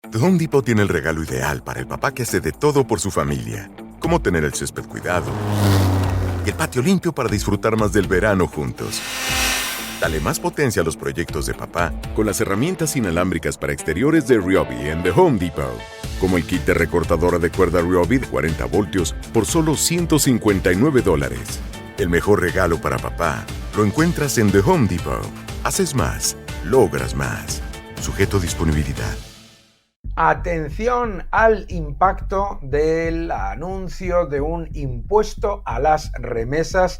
The Home Depot tiene el regalo ideal para el papá que hace de todo por su familia, como tener el césped cuidado y el patio limpio para disfrutar más del verano juntos. Dale más potencia a los proyectos de papá con las herramientas inalámbricas para exteriores de Ryobi en The Home Depot, como el kit de recortadora de cuerda Ryobi de 40 voltios por solo $159. El mejor regalo para papá lo encuentras en The Home Depot. Haces más, logras más. Sujeto a disponibilidad. Atención al impacto del anuncio de un impuesto a las remesas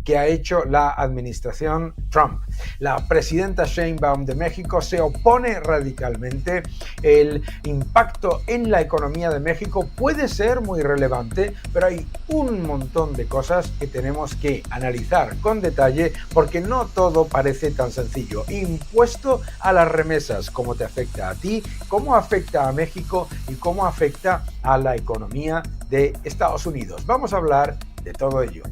que ha hecho la administración Trump. La presidenta Sheinbaum de México se opone radicalmente. El impacto en la economía de México puede ser muy relevante, pero hay un montón de cosas que tenemos que analizar con detalle porque no todo parece tan sencillo. Impuesto a las remesas, ¿cómo te afecta a ti? ¿Cómo afecta a México y cómo afecta a la economía de Estados Unidos? Vamos a hablar de todo ello.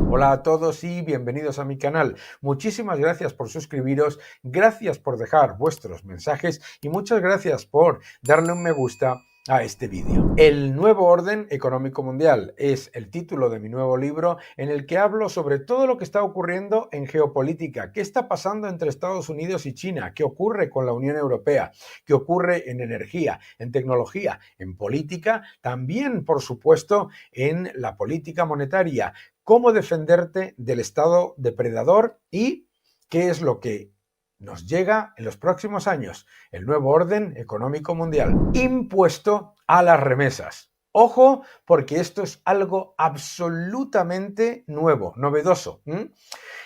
Hola a todos y bienvenidos a mi canal. Muchísimas gracias por suscribiros, gracias por dejar vuestros mensajes y muchas gracias por darle un me gusta a este vídeo. El nuevo orden económico mundial es el título de mi nuevo libro en el que hablo sobre todo lo que está ocurriendo en geopolítica, qué está pasando entre Estados Unidos y China, qué ocurre con la Unión Europea, qué ocurre en energía, en tecnología, en política, también por supuesto en la política monetaria, cómo defenderte del Estado depredador y qué es lo que nos llega en los próximos años, el nuevo orden económico mundial. Impuesto a las remesas. Ojo, porque esto es algo absolutamente nuevo, novedoso.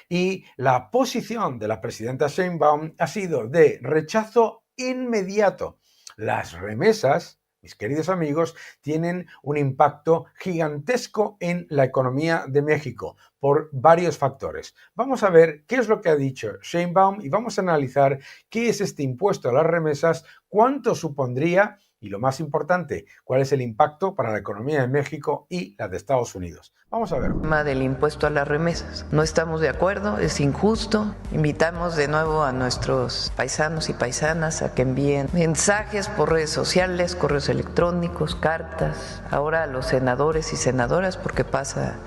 Y la posición de la presidenta Sheinbaum ha sido de rechazo inmediato. Las remesas, mis queridos amigos, tienen un impacto gigantesco en la economía de México por varios factores. Vamos a ver qué es lo que ha dicho Sheinbaum y vamos a analizar qué es este impuesto a las remesas, cuánto supondría y lo más importante, cuál es el impacto para la economía de México y la de Estados Unidos. Vamos a ver. El tema del impuesto a las remesas. No estamos de acuerdo, es injusto. Invitamos de nuevo a nuestros paisanos y paisanas a que envíen mensajes por redes sociales, correos electrónicos, cartas, ahora a los senadores y senadoras, porque pasa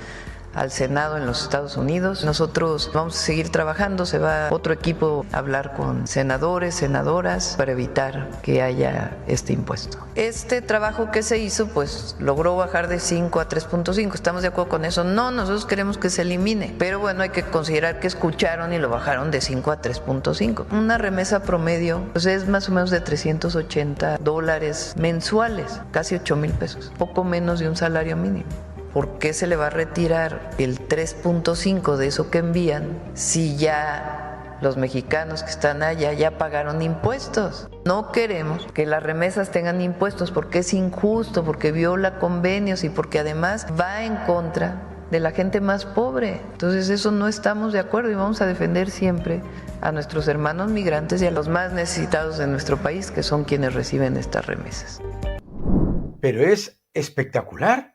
al Senado en los Estados Unidos. Nosotros vamos a seguir trabajando, se va otro equipo a hablar con senadores, senadoras, para evitar que haya este impuesto. Este trabajo que se hizo, pues logró bajar de 5 a 3.5. ¿Estamos de acuerdo con eso? No, nosotros queremos que se elimine, pero bueno, hay que considerar que escucharon y lo bajaron de 5 a 3.5. Una remesa promedio, pues es más o menos de $380 mensuales, casi 8,000 pesos, poco menos de un salario mínimo. ¿Por qué se le va a retirar el 3.5 de eso que envían si ya los mexicanos que están allá ya pagaron impuestos? No queremos que las remesas tengan impuestos porque es injusto, porque viola convenios y porque además va en contra de la gente más pobre. Entonces eso no estamos de acuerdo y vamos a defender siempre a nuestros hermanos migrantes y a los más necesitados de nuestro país, que son quienes reciben estas remesas. Pero es espectacular.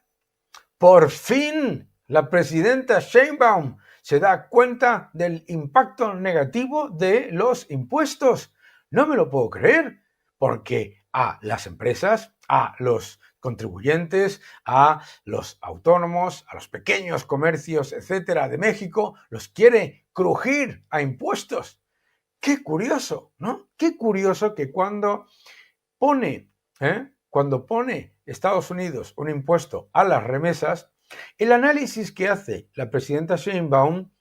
Por fin, la presidenta Sheinbaum se da cuenta del impacto negativo de los impuestos. No me lo puedo creer, porque a las empresas, a los contribuyentes, a los autónomos, a los pequeños comercios, etcétera, de México, los quiere crujir a impuestos. Qué curioso, ¿no? Qué curioso que cuando pone Estados Unidos un impuesto a las remesas, el análisis que hace la presidenta Sheinbaum,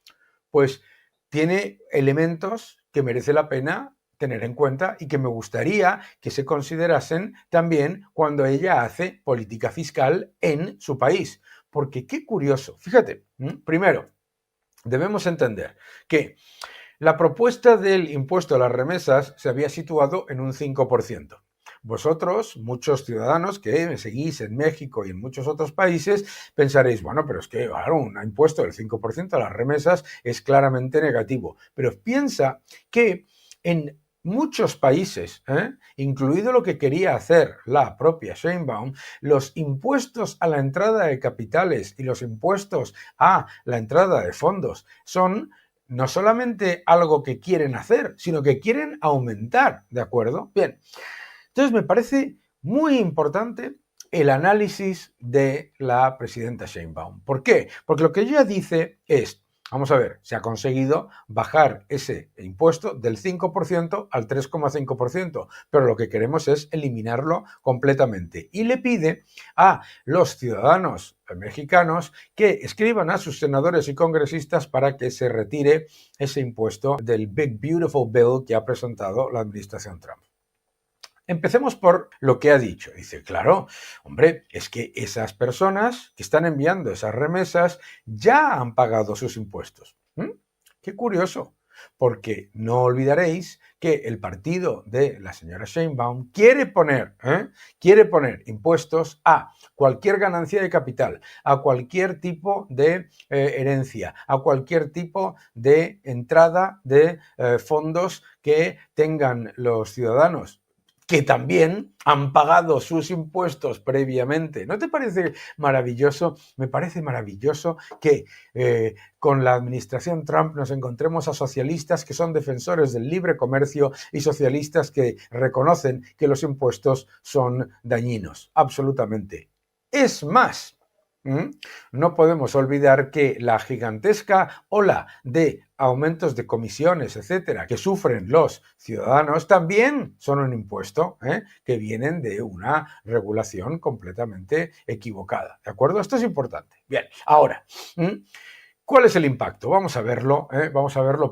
pues tiene elementos que merece la pena tener en cuenta y que me gustaría que se considerasen también cuando ella hace política fiscal en su país. Porque qué curioso, fíjate, primero, debemos entender que la propuesta del impuesto a las remesas se había situado en un 5%. Vosotros, muchos ciudadanos que me seguís en México y en muchos otros países, pensaréis, bueno, pero es que claro, un impuesto del 5% a las remesas es claramente negativo. Pero piensa que en muchos países, incluido lo que quería hacer la propia Sheinbaum, los impuestos a la entrada de capitales y los impuestos a la entrada de fondos son no solamente algo que quieren hacer, sino que quieren aumentar, ¿de acuerdo? Bien, entonces me parece muy importante el análisis de la presidenta Sheinbaum. ¿Por qué? Porque lo que ella dice es, vamos a ver, se ha conseguido bajar ese impuesto del 5% al 3,5%, pero lo que queremos es eliminarlo completamente. Y le pide a los ciudadanos mexicanos que escriban a sus senadores y congresistas para que se retire ese impuesto del Big Beautiful Bill que ha presentado la administración Trump. Empecemos por lo que ha dicho. Dice, claro, hombre, es que esas personas que están enviando esas remesas ya han pagado sus impuestos. Qué curioso, porque no olvidaréis que el partido de la señora Sheinbaum quiere poner impuestos a cualquier ganancia de capital, a cualquier tipo de herencia, a cualquier tipo de entrada de fondos que tengan los ciudadanos que también han pagado sus impuestos previamente. ¿No te parece maravilloso? Me parece maravilloso que con la administración Trump nos encontremos a socialistas que son defensores del libre comercio y socialistas que reconocen que los impuestos son dañinos. Absolutamente. Es más, no podemos olvidar que la gigantesca ola de aumentos de comisiones, etcétera, que sufren los ciudadanos también son un impuesto que vienen de una regulación completamente equivocada. ¿De acuerdo? Esto es importante. Bien, ahora, ¿cuál es el impacto? Vamos a verlo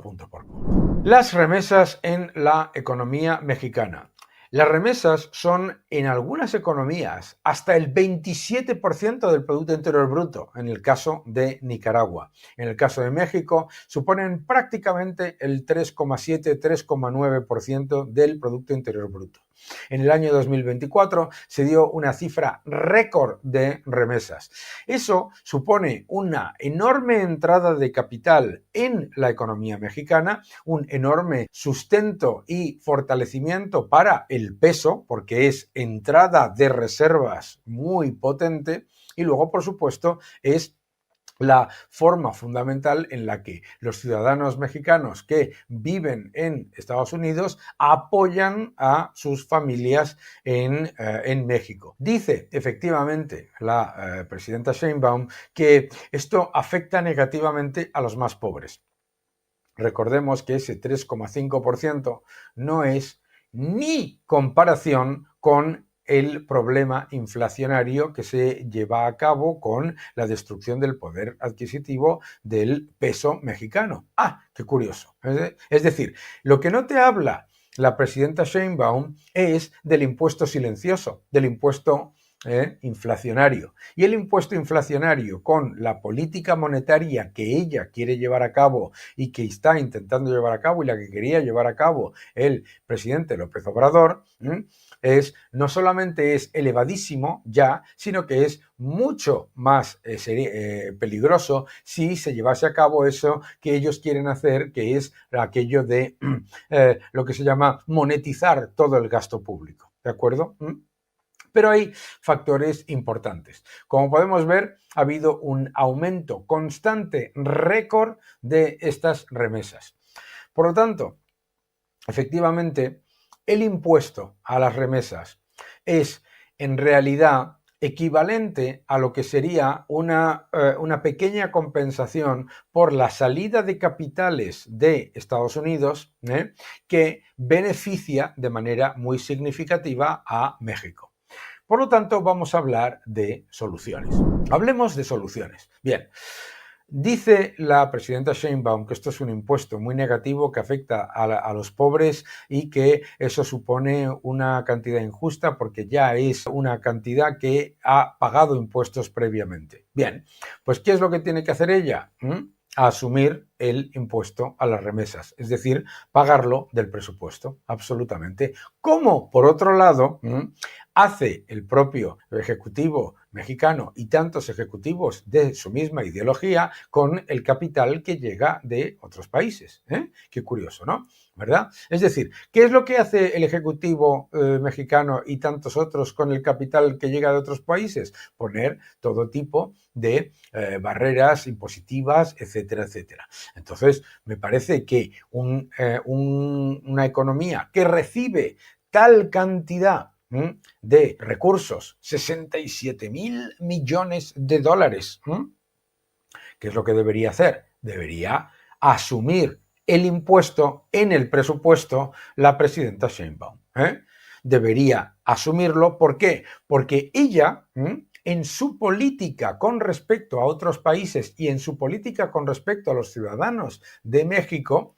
punto por punto. Las remesas en la economía mexicana. Las remesas son, en algunas economías, hasta el 27% del Producto Interior Bruto, en el caso de Nicaragua. En el caso de México, suponen prácticamente el 3,7-3,9% del Producto Interior Bruto. En el año 2024 se dio una cifra récord de remesas. Eso supone una enorme entrada de capital en la economía mexicana, un enorme sustento y fortalecimiento para el peso, porque es entrada de reservas muy potente, y luego, por supuesto, es la forma fundamental en la que los ciudadanos mexicanos que viven en Estados Unidos apoyan a sus familias en México. Dice efectivamente la presidenta Sheinbaum que esto afecta negativamente a los más pobres. Recordemos que ese 3,5% no es ni comparación con el problema inflacionario que se lleva a cabo con la destrucción del poder adquisitivo del peso mexicano. ¡Qué curioso! Es decir, lo que no te habla la presidenta Sheinbaum es del impuesto silencioso, del impuesto inflacionario. Y el impuesto inflacionario con la política monetaria que ella quiere llevar a cabo y que está intentando llevar a cabo y la que quería llevar a cabo el presidente López Obrador, no solamente es elevadísimo ya, sino que es mucho más peligroso si se llevase a cabo eso que ellos quieren hacer, que es aquello de lo que se llama monetizar todo el gasto público. ¿De acuerdo? Pero hay factores importantes. Como podemos ver, ha habido un aumento constante, récord de estas remesas. Por lo tanto, efectivamente, el impuesto a las remesas es en realidad equivalente a lo que sería una pequeña compensación por la salida de capitales de Estados Unidos que beneficia de manera muy significativa a México. Por lo tanto, vamos a hablar de soluciones. Hablemos de soluciones. Bien, dice la presidenta Sheinbaum que esto es un impuesto muy negativo que afecta a los pobres y que eso supone una cantidad injusta porque ya es una cantidad que ha pagado impuestos previamente. Bien, pues ¿qué es lo que tiene que hacer ella? Asumir el impuesto a las remesas, es decir, pagarlo del presupuesto, absolutamente. Como, por otro lado, hace el propio ejecutivo mexicano y tantos ejecutivos de su misma ideología con el capital que llega de otros países. Qué curioso, ¿no? ¿Verdad? Es decir, ¿qué es lo que hace el ejecutivo mexicano y tantos otros con el capital que llega de otros países? Poner todo tipo de barreras impositivas, etcétera, etcétera. Entonces, me parece que una economía que recibe tal cantidad de recursos, 67.000 millones de dólares, ¿qué es lo que debería hacer? Debería asumir el impuesto en el presupuesto la presidenta Sheinbaum. Debería asumirlo. ¿Por qué? Porque ella, en su política con respecto a otros países y en su política con respecto a los ciudadanos de México,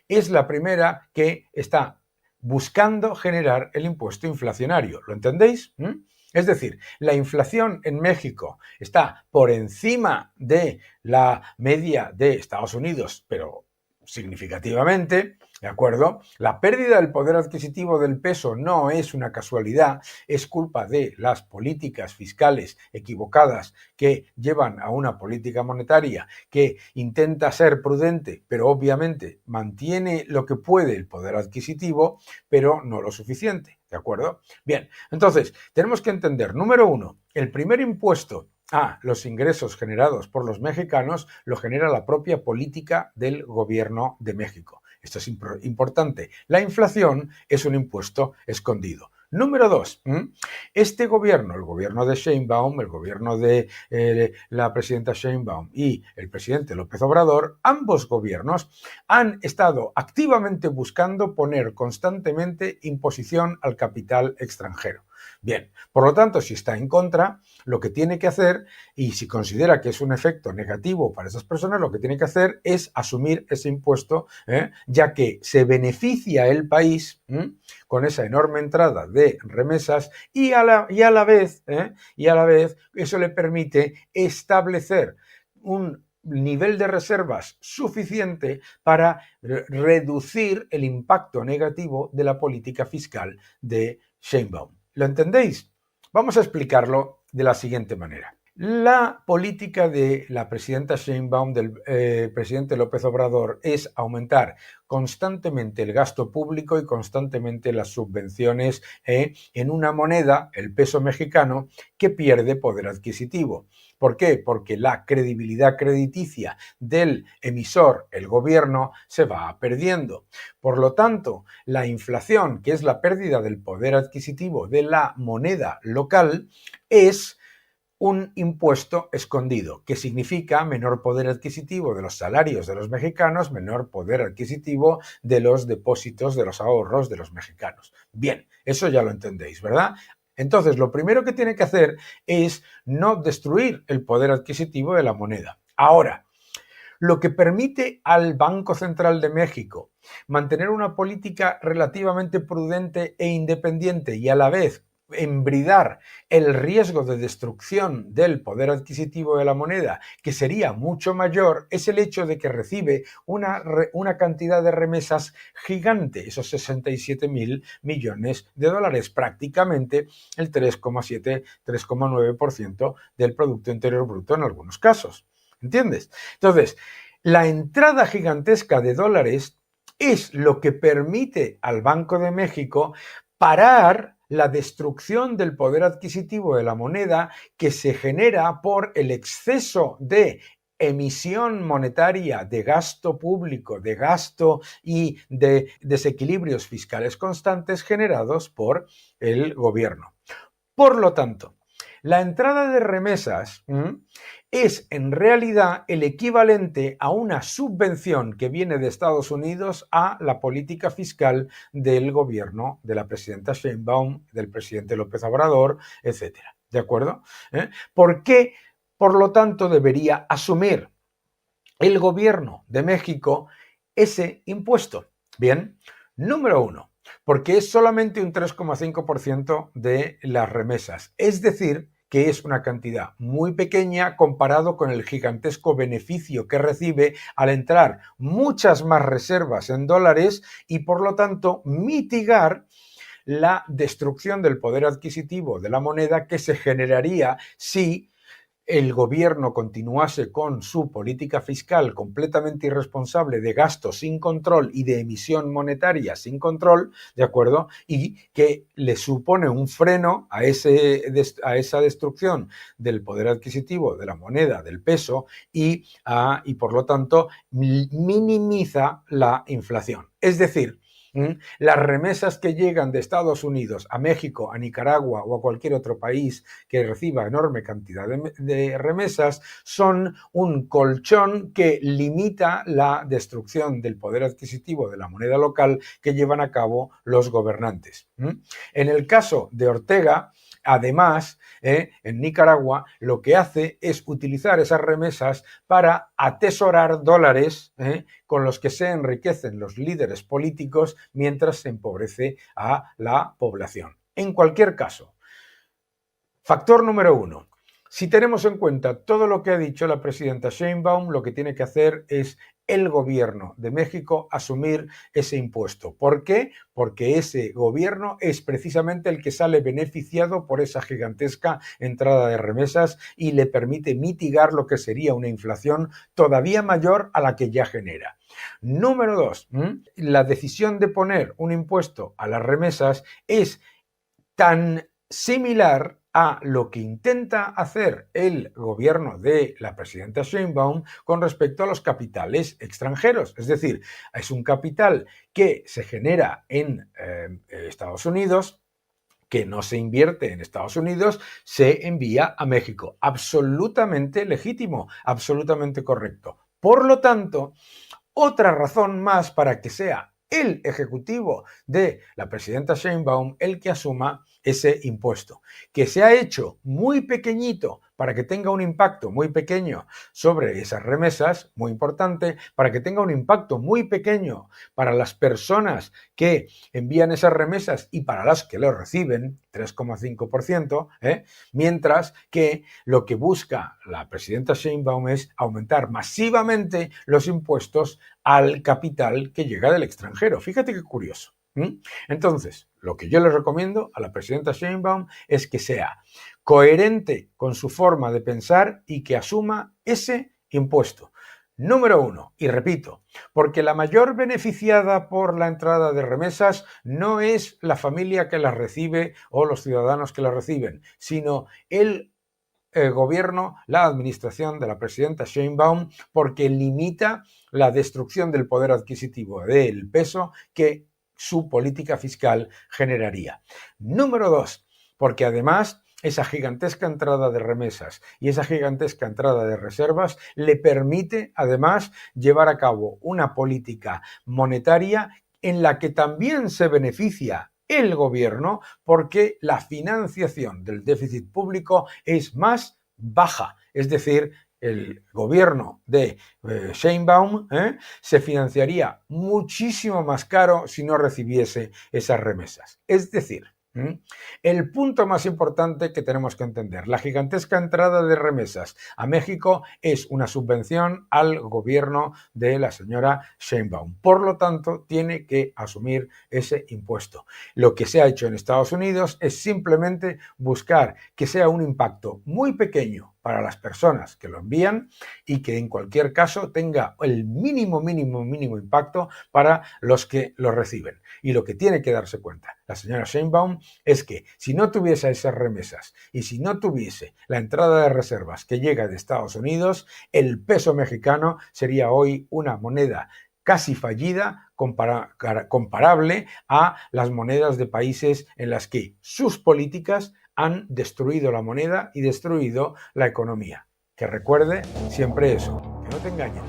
es la primera que está buscando generar el impuesto inflacionario. ¿Lo entendéis? Es decir, la inflación en México está por encima de la media de Estados Unidos, pero significativamente, ¿de acuerdo? La pérdida del poder adquisitivo del peso no es una casualidad, es culpa de las políticas fiscales equivocadas que llevan a una política monetaria que intenta ser prudente, pero obviamente mantiene lo que puede el poder adquisitivo, pero no lo suficiente, ¿de acuerdo? Bien, entonces, tenemos que entender, número uno, el primer impuesto a los ingresos generados por los mexicanos lo genera la propia política del gobierno de México. Esto es importante. La inflación es un impuesto escondido. Número dos, este gobierno, el gobierno de Sheinbaum, el gobierno de la presidenta Sheinbaum y el presidente López Obrador, ambos gobiernos han estado activamente buscando poner constantemente imposición al capital extranjero. Bien, por lo tanto, si está en contra, lo que tiene que hacer, y si considera que es un efecto negativo para esas personas, lo que tiene que hacer es asumir ese impuesto, ya que se beneficia el país con esa enorme entrada de remesas y a la vez eso le permite establecer un nivel de reservas suficiente para reducir el impacto negativo de la política fiscal de Sheinbaum. ¿Lo entendéis? Vamos a explicarlo de la siguiente manera. La política de la presidenta Sheinbaum, del presidente López Obrador, es aumentar constantemente el gasto público y constantemente las subvenciones en una moneda, el peso mexicano, que pierde poder adquisitivo. ¿Por qué? Porque la credibilidad crediticia del emisor, el gobierno, se va perdiendo. Por lo tanto, la inflación, que es la pérdida del poder adquisitivo de la moneda local, es un impuesto escondido, que significa menor poder adquisitivo de los salarios de los mexicanos, menor poder adquisitivo de los depósitos, de los ahorros de los mexicanos. Bien, eso ya lo entendéis, ¿verdad? Entonces, lo primero que tiene que hacer es no destruir el poder adquisitivo de la moneda. Ahora, lo que permite al Banco Central de México mantener una política relativamente prudente e independiente y a la vez embridar el riesgo de destrucción del poder adquisitivo de la moneda, que sería mucho mayor, es el hecho de que recibe una cantidad de remesas gigante, esos 67.000 millones de dólares, prácticamente el 3,7, 3,9% del Producto Interior Bruto en algunos casos. ¿Entiendes? Entonces, la entrada gigantesca de dólares es lo que permite al Banco de México parar la destrucción del poder adquisitivo de la moneda que se genera por el exceso de emisión monetaria, de gasto público, de gasto y de desequilibrios fiscales constantes generados por el gobierno. Por lo tanto, la entrada de remesas es en realidad el equivalente a una subvención que viene de Estados Unidos a la política fiscal del gobierno de la presidenta Sheinbaum, del presidente López Obrador, etc. ¿De acuerdo? ¿Por qué, por lo tanto, debería asumir el gobierno de México ese impuesto? Bien, número uno, porque es solamente un 3,5% de las remesas, es decir, que es una cantidad muy pequeña comparado con el gigantesco beneficio que recibe al entrar muchas más reservas en dólares y por lo tanto mitigar la destrucción del poder adquisitivo de la moneda que se generaría si el gobierno continuase con su política fiscal completamente irresponsable de gasto sin control y de emisión monetaria sin control, ¿de acuerdo? Y que le supone un freno a esa destrucción del poder adquisitivo, de la moneda, del peso y por lo tanto minimiza la inflación. Es decir, las remesas que llegan de Estados Unidos a México, a Nicaragua o a cualquier otro país que reciba enorme cantidad de remesas son un colchón que limita la destrucción del poder adquisitivo de la moneda local que llevan a cabo los gobernantes. En el caso de Ortega, además, en Nicaragua, lo que hace es utilizar esas remesas para atesorar dólares con los que se enriquecen los líderes políticos mientras se empobrece a la población. En cualquier caso, factor número 1. Si tenemos en cuenta todo lo que ha dicho la presidenta Sheinbaum, lo que tiene que hacer es el gobierno de México asumir ese impuesto. ¿Por qué? Porque ese gobierno es precisamente el que sale beneficiado por esa gigantesca entrada de remesas y le permite mitigar lo que sería una inflación todavía mayor a la que ya genera. Número 2, la decisión de poner un impuesto a las remesas es tan similar a lo que intenta hacer el gobierno de la presidenta Sheinbaum con respecto a los capitales extranjeros. Es decir, es un capital que se genera en Estados Unidos, que no se invierte en Estados Unidos, se envía a México. Absolutamente legítimo, absolutamente correcto. Por lo tanto, otra razón más para que sea el ejecutivo de la presidenta Sheinbaum el que asuma ese impuesto, que se ha hecho muy pequeñito para que tenga un impacto muy pequeño sobre esas remesas, muy importante, para que tenga un impacto muy pequeño para las personas que envían esas remesas y para las que lo reciben, 3,5%, mientras que lo que busca la presidenta Sheinbaum es aumentar masivamente los impuestos al capital que llega del extranjero. Fíjate qué curioso. Entonces, lo que yo le recomiendo a la presidenta Sheinbaum es que sea coherente con su forma de pensar y que asuma ese impuesto. Número 1, y repito, porque la mayor beneficiada por la entrada de remesas no es la familia que las recibe o los ciudadanos que las reciben, sino el gobierno, la administración de la presidenta Sheinbaum, porque limita la destrucción del poder adquisitivo del peso que su política fiscal generaría. Número 2, porque además esa gigantesca entrada de remesas y esa gigantesca entrada de reservas le permite además llevar a cabo una política monetaria en la que también se beneficia el gobierno porque la financiación del déficit público es más baja, es decir, el gobierno de Sheinbaum se financiaría muchísimo más caro si no recibiese esas remesas. Es decir, el punto más importante que tenemos que entender, la gigantesca entrada de remesas a México es una subvención al gobierno de la señora Sheinbaum. Por lo tanto, tiene que asumir ese impuesto. Lo que se ha hecho en Estados Unidos es simplemente buscar que sea un impacto muy pequeño para las personas que lo envían y que en cualquier caso tenga el mínimo impacto para los que lo reciben. Y lo que tiene que darse cuenta la señora Sheinbaum es que si no tuviese esas remesas y si no tuviese la entrada de reservas que llega de Estados Unidos, el peso mexicano sería hoy una moneda casi fallida, comparable a las monedas de países en las que sus políticas han destruido la moneda y destruido la economía. Que recuerde siempre eso, que no te engañen.